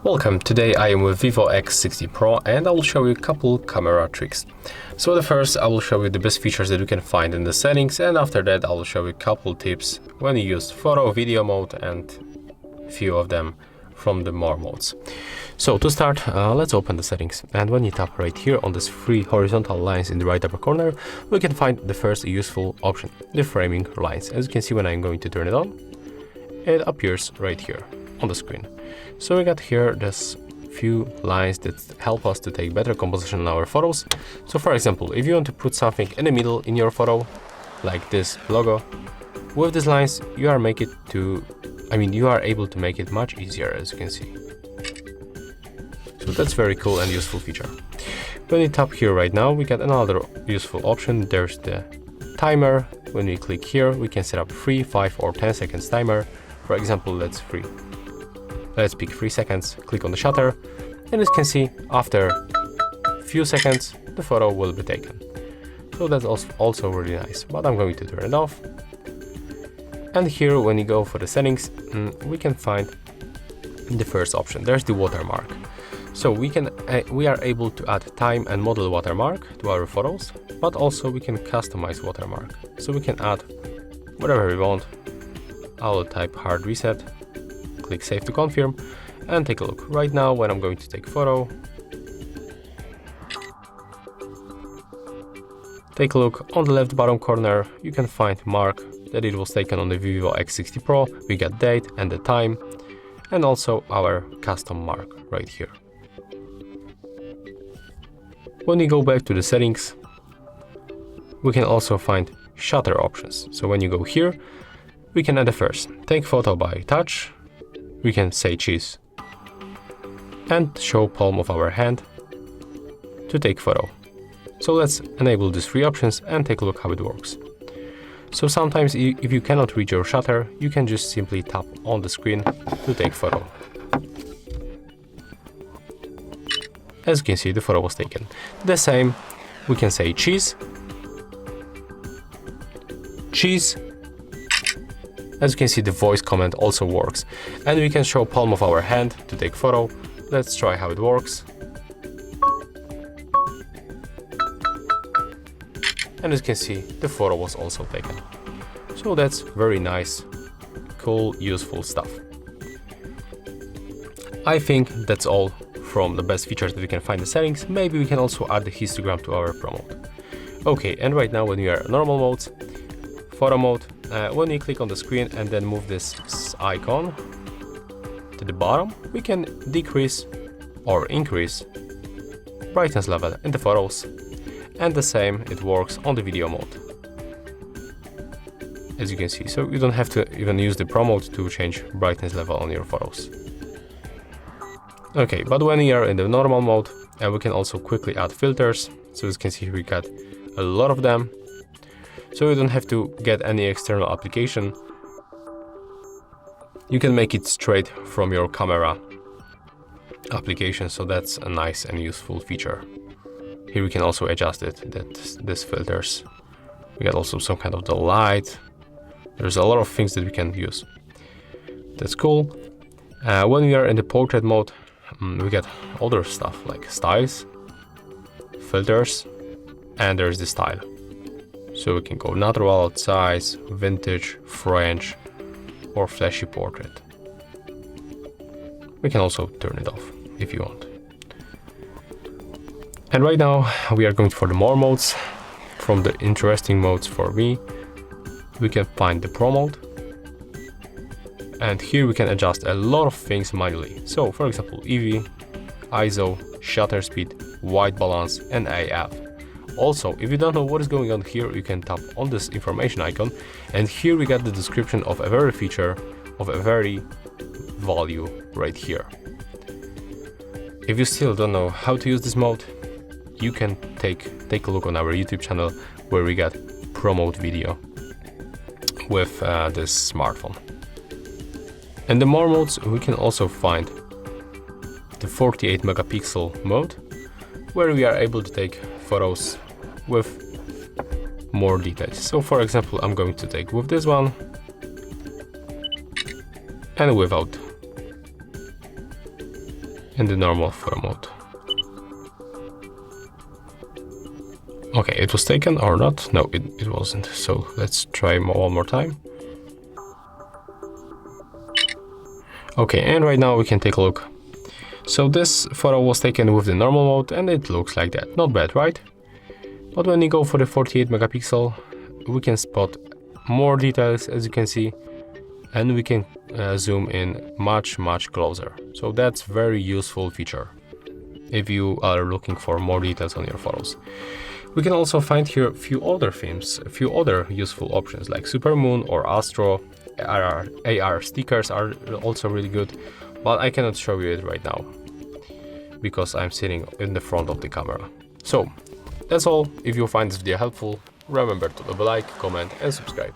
Welcome, today I am with VIVO X60 Pro and I will show you a couple camera tricks. So the first, I will show you the best features that you can find in the settings, and after that I will show you a couple tips when you use photo, video mode and few of them from the more modes. So to start, let's open the settings, and when you tap right here on these three horizontal lines in the right upper corner, we can find the first useful option, the framing lines. As you can see, when I'm going to turn it on, it appears right here on the screen. So we got here this few lines that help us to take better composition on our photos. So for example, if you want to put something in the middle in your photo, like this logo, with these lines you are able to make it much easier, as you can see. So that's very cool and useful feature. When you tap here right now, we got another useful option. There's the timer. When we click here, we can set up 3, 5 or 10 seconds timer. For example, let's pick 3 seconds, click on the shutter, and as you can see, after a few seconds, the photo will be taken. So that's also really nice, but I'm going to turn it off. And here, when you go for the settings, we can find the first option. There's the watermark. So we are able to add time and model watermark to our photos, but also we can customize watermark. So we can add whatever we want. I will type hard reset, click save to confirm, and take a look. Right now, when I'm going to take a photo, take a look on the left bottom corner, you can find mark that it was taken on the VIVO X60 Pro. We got date and the time, and also our custom mark right here. When we go back to the settings, we can also find shutter options. So when you go here, we can add the first, take photo by touch, we can say choose, and show palm of our hand to take photo. So let's enable these three options and take a look how it works. So sometimes if you cannot reach your shutter, you can just simply tap on the screen to take photo. As you can see, the photo was taken. The same, we can say cheese. As you can see, the voice command also works. And we can show palm of our hand to take photo. Let's try how it works. And as you can see, the photo was also taken. So that's very nice, cool, useful stuff. I think that's all from the best features that we can find in the settings. Maybe we can also add the histogram to our Pro mode. Okay, and right now when we are in normal modes, photo mode, when you click on the screen and then move this icon to the bottom, we can decrease or increase brightness level in the photos, and the same it works on the video mode, as you can see. So you don't have to even use the Pro mode to change brightness level on your photos. Okay, but when we are in the normal mode, we can also quickly add filters. So as you can see, we got a lot of them. So you don't have to get any external application. You can make it straight from your camera application, so that's a nice and useful feature. Here we can also adjust it, these filters. We got also some kind of the light. There's a lot of things that we can use. That's cool. When we are in the portrait mode, we get other stuff like styles, filters, and there's the style. So we can go natural, size, vintage, French, or flashy portrait. We can also turn it off if you want. And right now we are going for the more modes. From the interesting modes for me, we can find the Pro mode. And here we can adjust a lot of things manually. So for example, EV, ISO, shutter speed, white balance, and AF. Also, if you don't know what is going on here, you can tap on this information icon, and here we got the description of a very feature of a very value right here. If you still don't know how to use this mode, you can take a look on our YouTube channel where we got Pro mode video with this smartphone. In the more modes, we can also find the 48 megapixel mode, where we are able to take photos with more details. So for example, I'm going to take with this one and without in the normal photo mode. Okay, it was taken or not? No, it wasn't. So let's try one more time. Okay, and right now we can take a look. So this photo was taken with the normal mode and it looks like that. Not bad, right? But when you go for the 48 megapixel, we can spot more details, as you can see, and we can zoom in much closer. So that's very useful feature if you are looking for more details on your photos. We can also find here a few other themes, a few other useful options like Supermoon or Astro. AR stickers are also really good, but I cannot show you it right now because I'm sitting in the front of the camera. So that's all. If you find this video helpful, remember to leave a like, comment and subscribe.